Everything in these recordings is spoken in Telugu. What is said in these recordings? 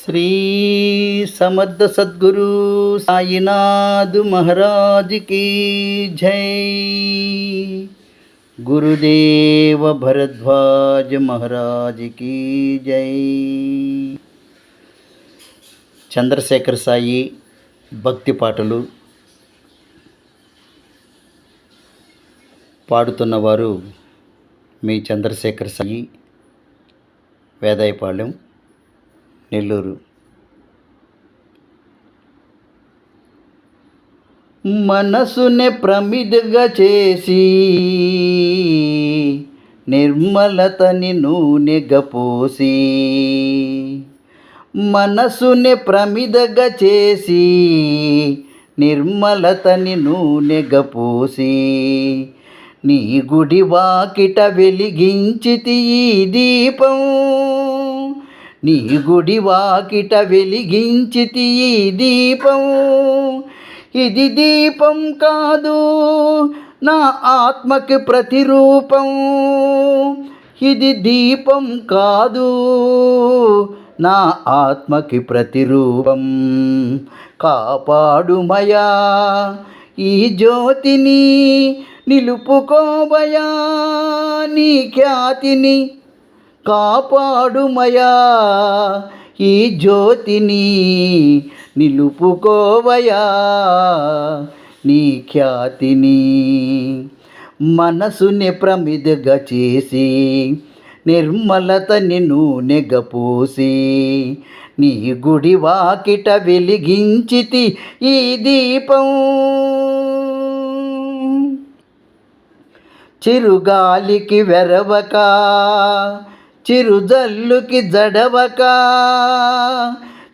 శ్రీ సమర్థ సద్గురు సాయినాథ్ మహారాజ్ की జై. గురుదేవ భరద్వాజ మహారాజ్ की జై. చంద్రశేఖర్ సాయి భక్తి పాటలు పాడుతున్నవారు మీ చంద్రశేఖర్ సాయి, వేదాయపాలెం, నెల్లూరు. మనసునే ప్రమిదగా చేసి నిర్మలతని నూనెగా పోసి, మనసునే ప్రమిదగా చేసి నిర్మలతని నూనెగా పోసి, నీ గుడి వాకిట వెలిగించితి ఈ దీపం, నీ గుడి వాకిట వెలిగించితి ఈ దీపం. ఇది దీపం కాదు నా ఆత్మకి ప్రతిరూపం, ఇది దీపం కాదు నా ఆత్మకి ప్రతిరూపం. కాపాడుమయా ఈ జ్యోతిని, నిలుపుకోవయా నీ ఖ్యాతిని. కాపాడుమయా ఈ జ్యోతిని, నిలుపుకోవయా నీ ఖ్యాతిని. మనసుని ప్రమిదగా చేసి నిర్మలతని నూనెగా పోసి, నీ గుడి వాకిట వెలిగించితి ఈ దీపం. చిరుగాలికి వెరవక, చిరుజల్లుకి జడవక,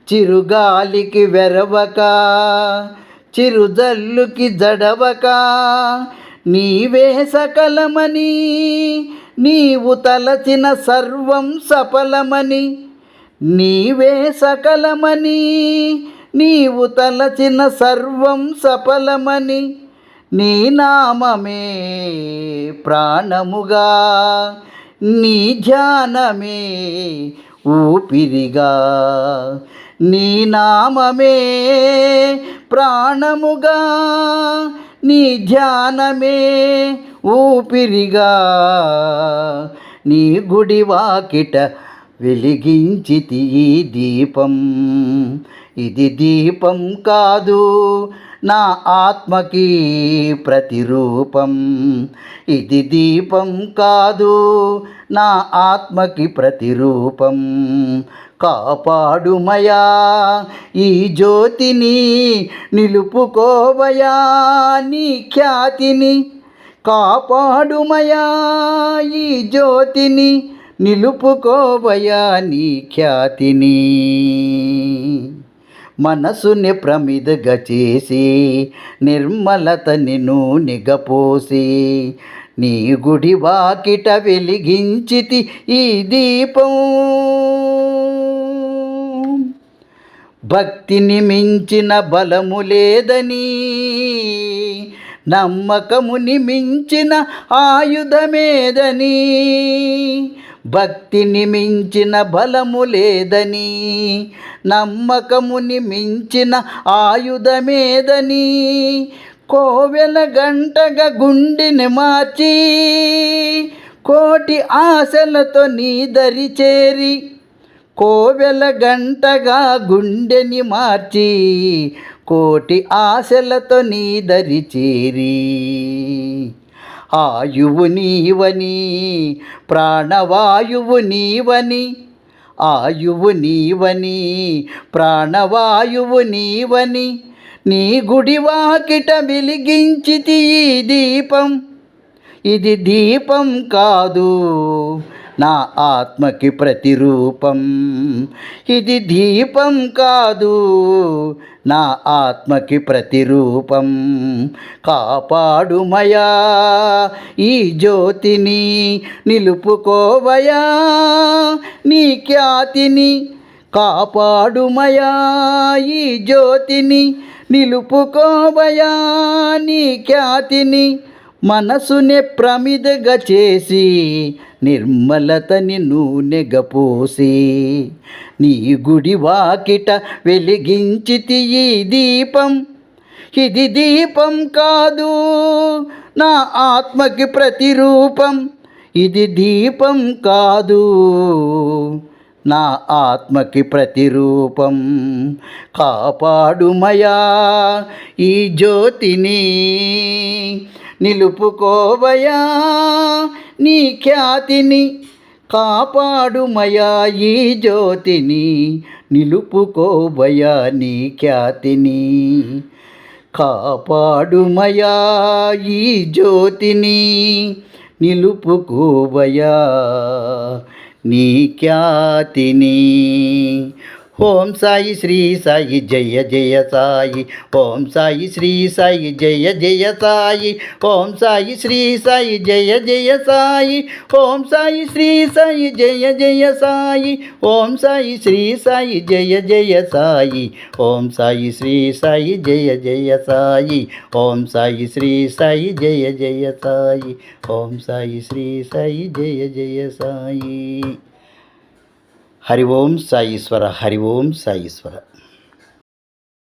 చిరుగాలికి వెరవక, చిరుజల్లుకి జడవక, నీవే సకలమని, నీవు తలచిన సర్వం సఫలమని. నీవే సకలమని, నీవు తలచిన సర్వం సఫలమని. నీ నామమే ప్రాణముగా, నీ ధ్యానమే ఊపిరిగా. నీ నామమే ప్రాణముగా, నీ ధ్యానమే ఊపిరిగా. నీ గుడి వాకిట వెలిగించితి ఈ దీపం, ఇది దీపం కాదు నా ఆత్మకి ప్రతిరూపం. ఇది దీపం కాదు నా ఆత్మకి ప్రతిరూపం. కాపాడుమయా ఈ జ్యోతిని, నిలుపుకోవయా నీ ఖ్యాతిని. కాపాడుమయా ఈ జ్యోతిని, నిలుపుకోవయా నీ ఖ్యాతిని. మనసుని ప్రమిదగా చేసి నిర్మలతని నూనెగా పోసి, నీ గుడి వాకిట వెలిగించితి ఈ దీపం. భక్తిని మించిన బలము లేదని, నమ్మకముని మించిన ఆయుధమేదని. భక్తిని మించిన బలము లేదని, నమ్మకముని మించిన ఆయుధమేదని. కోవెల గంటగా గుండెని మార్చి, కోటి ఆశలతో నీ దరి చేరి. కోవెల గంటగా గుండెని మార్చి, కోటి ఆశలతో నీ దరి చేరి. ఆయువు నీవని, ప్రాణవాయువు నీవని. ఆయువు నీవని, ప్రాణవాయువు నీవని. నీ గుడి వాకిట వెలిగించితి ఈ దీపం, ఇది దీపం కాదు నా ఆత్మకి ప్రతిరూపం. ఇది దీపం కాదు నా ఆత్మకి ప్రతిరూపం. కాపాడుమయా ఈ జ్యోతిని, నిలుపుకోవయా నీ ఖ్యాతిని. కాపాడుమయా ఈ జ్యోతిని, నిలుపుకోవయా నీ ఖ్యాతిని. మనసునే ప్రమిదగా చేసి నిర్మలతని నూనెగా పోసి నీ గుడి వాకిట వెలిగించితి ఈ దీపం. ఇది దీపం కాదు నా ఆత్మకి ప్రతిరూపం. ఇది దీపం కాదు నా ఆత్మకి ప్రతిరూపం. కాపాడుమయా ఈ జ్యోతిని, నిలుపుకోవయా నీ ఖ్యాతిని. కాపాడుమయా ఈ జ్యోతిని, నిలుపుకోవయా నీ ఖ్యాతిని. కాపాడుమయా ఈ జ్యోతిని, నిలుపుకోవయా నీ ఖ్యాతిని. ఓం సాయి శ్రీ సాయి జయ జయ సాయి. ఓం సాయి శ్రీ సాయి జయ జయ సాయి. ఓం సాయి శ్రీ సాయి జయ జయ సాయి. ఓం సాయి శ్రీ సాయి జయ జయ సాయి. ఓం సాయి శ్రీ సాయి జయ జయ సాయి. ఓం సాయి శ్రీ సాయి జయ జయ సాయి. ఓం సాయి శ్రీ సాయి జయ జయ సాయి. ఓం సాయి శ్రీ సాయి జయ జయ సాయి. హరి ఓం సాయీశ్వర. హరి ఓం సాయీశ్వర.